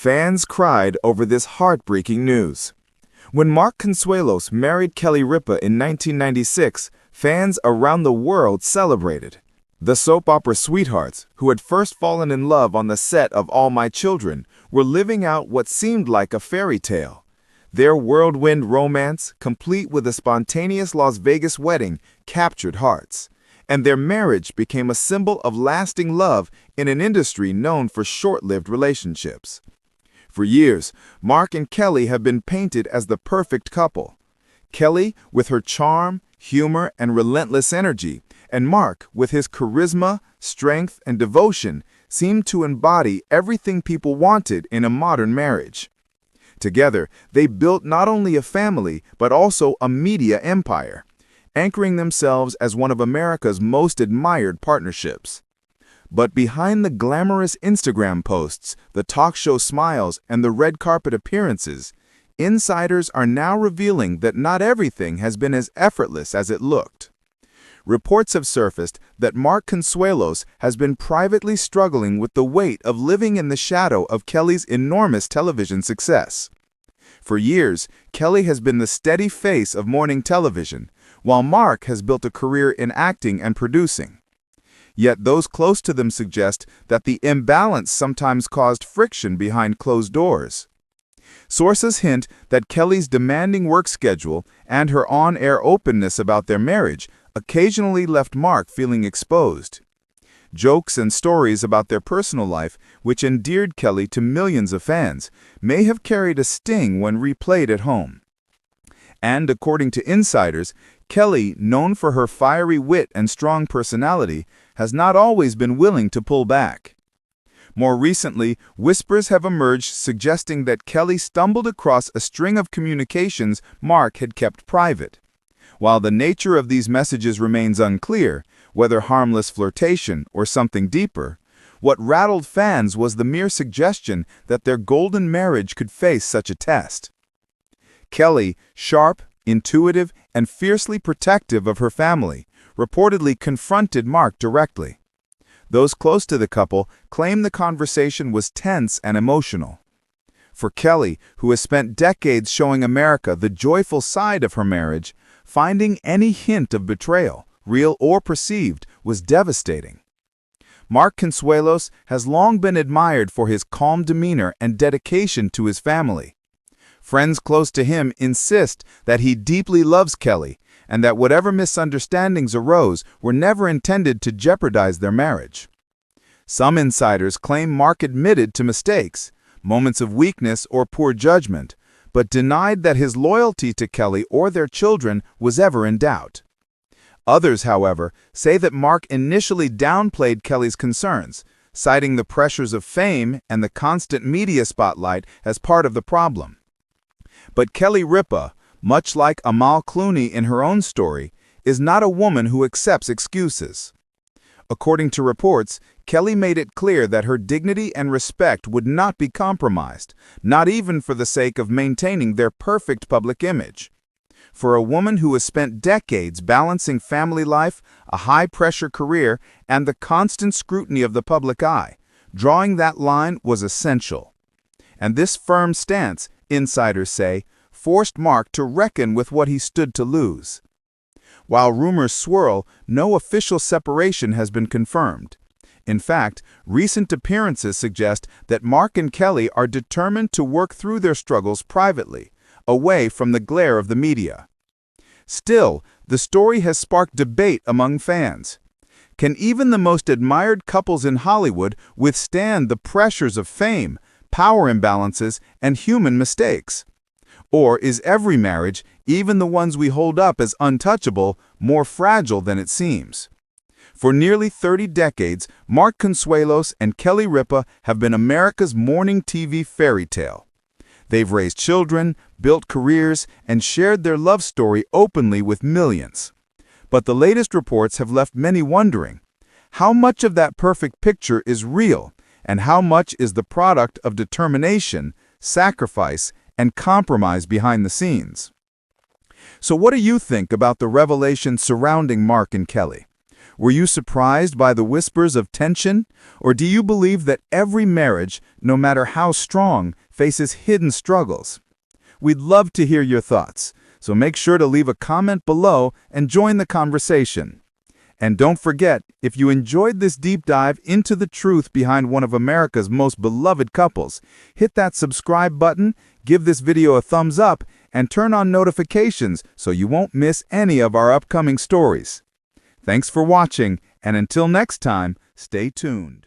Fans cried over this heartbreaking news. When Mark Consuelos married Kelly Ripa in 1996, fans around the world celebrated. The soap opera sweethearts, who had first fallen in love on the set of All My Children, were living out what seemed like a fairy tale. Their whirlwind romance, complete with a spontaneous Las Vegas wedding, captured hearts, and their marriage became a symbol of lasting love in an industry known for short-lived relationships. For years, Mark and Kelly have been painted as the perfect couple. Kelly, with her charm, humor, and relentless energy, and Mark, with his charisma, strength, and devotion, seemed to embody everything people wanted in a modern marriage. Together, they built not only a family, but also a media empire, anchoring themselves as one of America's most admired partnerships. But behind the glamorous Instagram posts, the talk show smiles, and the red carpet appearances, insiders are now revealing that not everything has been as effortless as it looked. Reports have surfaced that Mark Consuelos has been privately struggling with the weight of living in the shadow of Kelly's enormous television success. For years, Kelly has been the steady face of morning television, while Mark has built a career in acting and producing. Yet those close to them suggest that the imbalance sometimes caused friction behind closed doors. Sources hint that Kelly's demanding work schedule and her on-air openness about their marriage occasionally left Mark feeling exposed. Jokes and stories about their personal life, which endeared Kelly to millions of fans, may have carried a sting when replayed at home. And according to insiders, Kelly, known for her fiery wit and strong personality, has not always been willing to pull back. More recently, whispers have emerged suggesting that Kelly stumbled across a string of communications Mark had kept private. While the nature of these messages remains unclear, whether harmless flirtation or something deeper, what rattled fans was the mere suggestion that their golden marriage could face such a test. Kelly, sharp, intuitive, and fiercely protective of her family, reportedly confronted Mark directly. Those close to the couple claim the conversation was tense and emotional. For Kelly, who has spent decades showing America the joyful side of her marriage, finding any hint of betrayal, real or perceived, was devastating. Mark Consuelos has long been admired for his calm demeanor and dedication to his family. Friends close to him insist that he deeply loves Kelly and that whatever misunderstandings arose were never intended to jeopardize their marriage. Some insiders claim Mark admitted to mistakes, moments of weakness or poor judgment, but denied that his loyalty to Kelly or their children was ever in doubt. Others, however, say that Mark initially downplayed Kelly's concerns, citing the pressures of fame and the constant media spotlight as part of the problem. But Kelly Ripa, much like Amal Clooney in her own story, is not a woman who accepts excuses. According to reports, Kelly made it clear that her dignity and respect would not be compromised, not even for the sake of maintaining their perfect public image. For a woman who has spent decades balancing family life, a high-pressure career, and the constant scrutiny of the public eye, drawing that line was essential. And this firm stance, insiders say, forced Mark to reckon with what he stood to lose. While rumors swirl, no official separation has been confirmed. In fact, recent appearances suggest that Mark and Kelly are determined to work through their struggles privately, away from the glare of the media. Still, the story has sparked debate among fans. Can even the most admired couples in Hollywood withstand the pressures of fame, power imbalances, and human mistakes? Or is every marriage, even the ones we hold up as untouchable, more fragile than it seems? For nearly 30 decades, Mark Consuelos and Kelly Ripa have been America's morning TV fairy tale. They've raised children, built careers, and shared their love story openly with millions. But the latest reports have left many wondering, how much of that perfect picture is real, and how much is the product of determination, sacrifice, and compromise behind the scenes? So what do you think about the revelation surrounding Mark and Kelly? Were you surprised by the whispers of tension? Or do you believe that every marriage, no matter how strong, faces hidden struggles? We'd love to hear your thoughts, so make sure to leave a comment below and join the conversation. And don't forget, if you enjoyed this deep dive into the truth behind one of America's most beloved couples, hit that subscribe button, give this video a thumbs up, and turn on notifications so you won't miss any of our upcoming stories. Thanks for watching, and until next time, stay tuned.